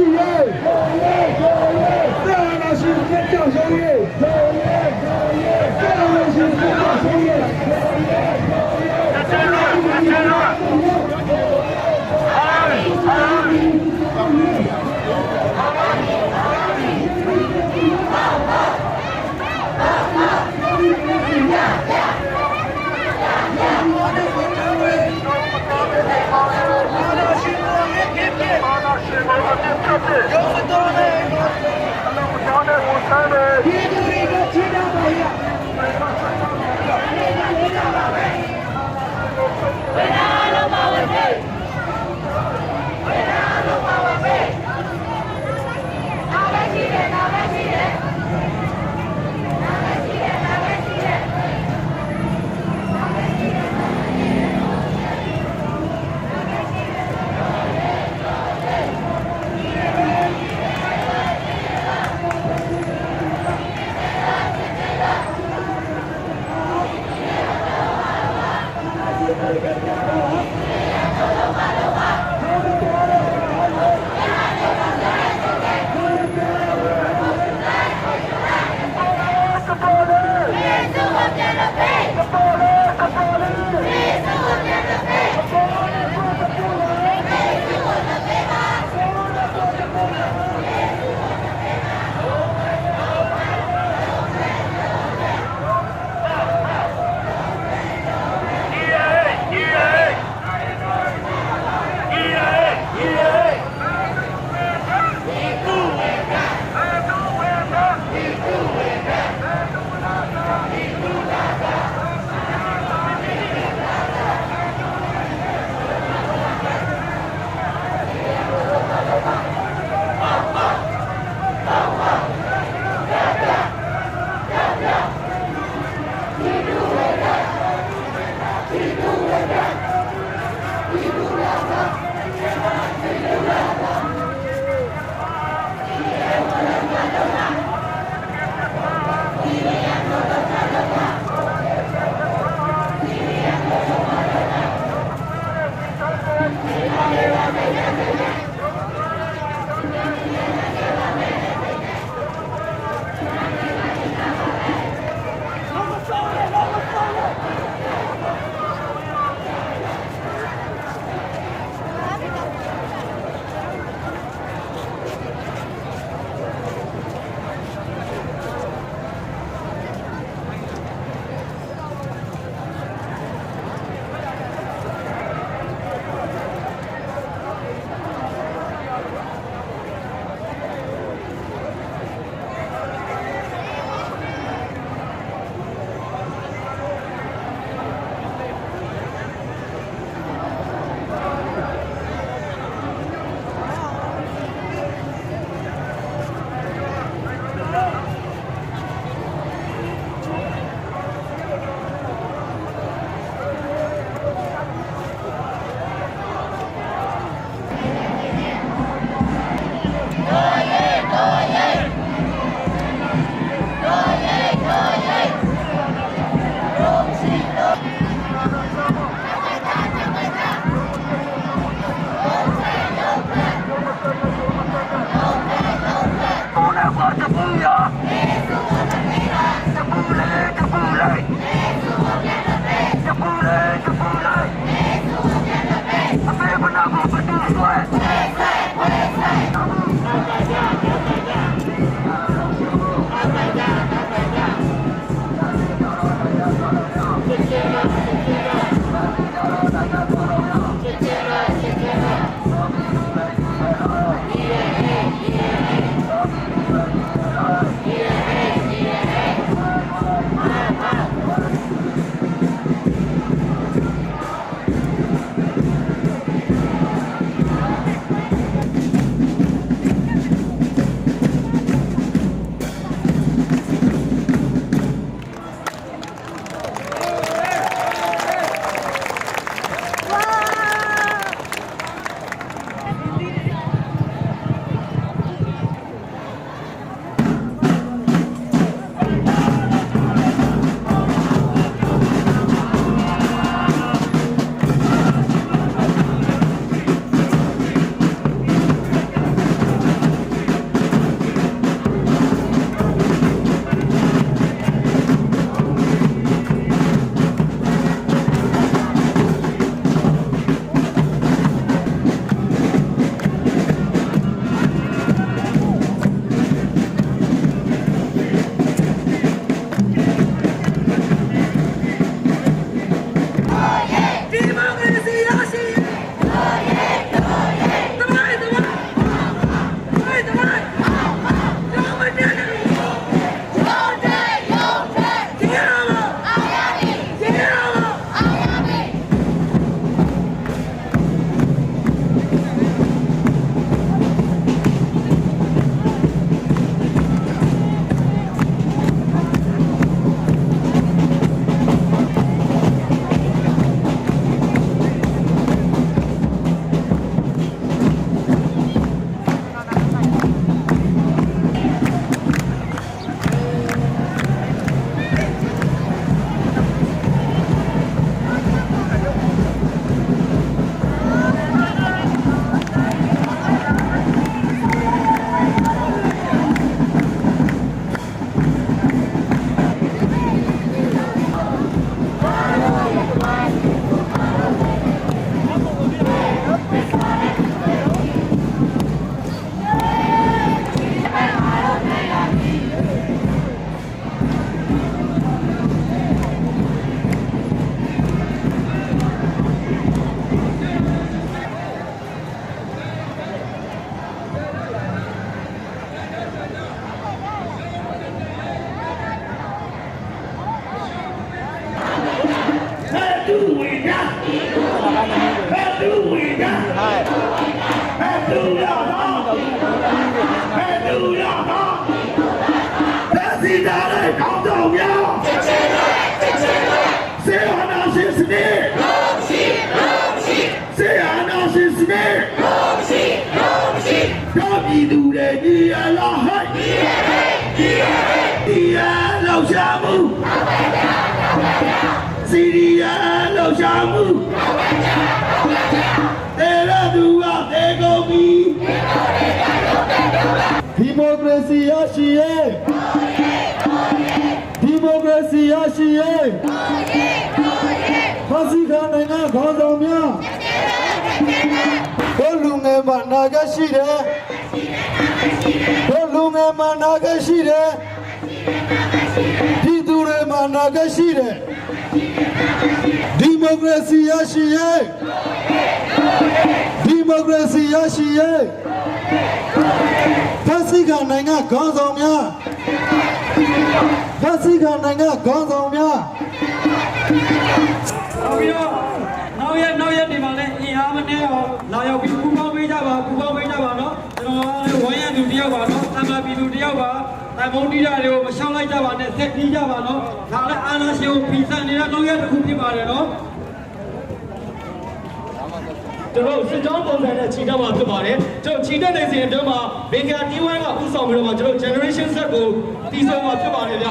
企业，再来是尖叫兄弟，再来是尖叫兄弟。有很多人，别的那个尽量保养。回答龙马晚会，回答龙马晚会，打开起点，打开起点，打开起点，打开起点，打开起点，打开起点。EA တူဝင်ကြဘယ်သူဝင်ကြဘယ်သူရတော့ဘယ်သူရတော့လက်စီတာတဲ့ကောင်းတော်များစေဟနာရှိစနေစေဟနာရှိစနေတော့ပြည်သူတွေဒီရလားဟဲ့ဒီရလောက်ရှာမှုစီရီယာလောက်ရှာမှုတေရသူကတေကုန်ပြီဒီမိုကရေစီရရှိရဲ့ဒီမိုကရေစီရရှိရဲ့ဖစီခနိုင်ငံခေါင်းဆောင်များဘုလူငယ်မှာနာဂရှိတယ်ဘုလူငယ်မှာနာဂရှိတယ်ဒီသူတွေမှာနာဂရှိတယ်ဒီမိုကရေစီရရှိရဲ့ဒီမိုကရေစီရရှိရဲ့ဖစီခနိုင်ငံခေါင်းဆောင်များဖစီခနိုင်ငံခေါင်းဆောင်များနောက်ရက်ဒီမှာလည်းအင်အားမနည်းအောင်လာရောက်ပြီးပူပေါင်းပေးကြပါနော်ကျွန်တော်ဝိုင်းရသူတယောက်ပါနော်အမှပြည်သူတယောက်ပါတိုင်မုံတီးတာတွေကိုမရှောင်လိုက်ကြပါနဲ့ဆက်ပြီးကြပါနော်ဒါလည်းအာဏာရှင်ကိုဖိစပ်နေတဲ့နောက်ရက်တစ်ခုဖြစ်ပါတယ်နော်ကျွန်တော်စစ်ကြောင်းပုံစံနဲ့ခြိတက်မှာဖြစ်ပါတယ်ကျွန်တော်ခြိတက်နေစဉ်အတွင်းမှာဘင်္ဂါတီဝိုင်းကဥဆောင်ပြီးတော့မှကျွန်တော် generation set ကိုတည်ဆောက်မှာဖြစ်ပါတယ်ဗျ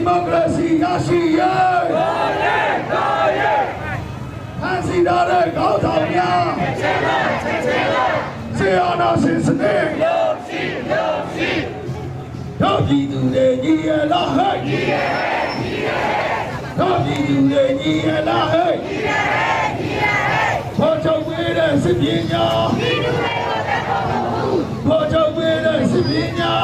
မိုကရေစီရရှိရေးဖန်စီထားတဲ့ခေါင်းဆောင်များစေအာနာရှင်စနစ်တို့ပြည်သူတွေညီရလားဟဲ့တို့ပြည်သူတွေညီရလားဟဲ့ဘောချုပ်ဝေးတဲ့စစ်ပညာဘောချုပ်ဝေးတဲ့စစ်ပညာ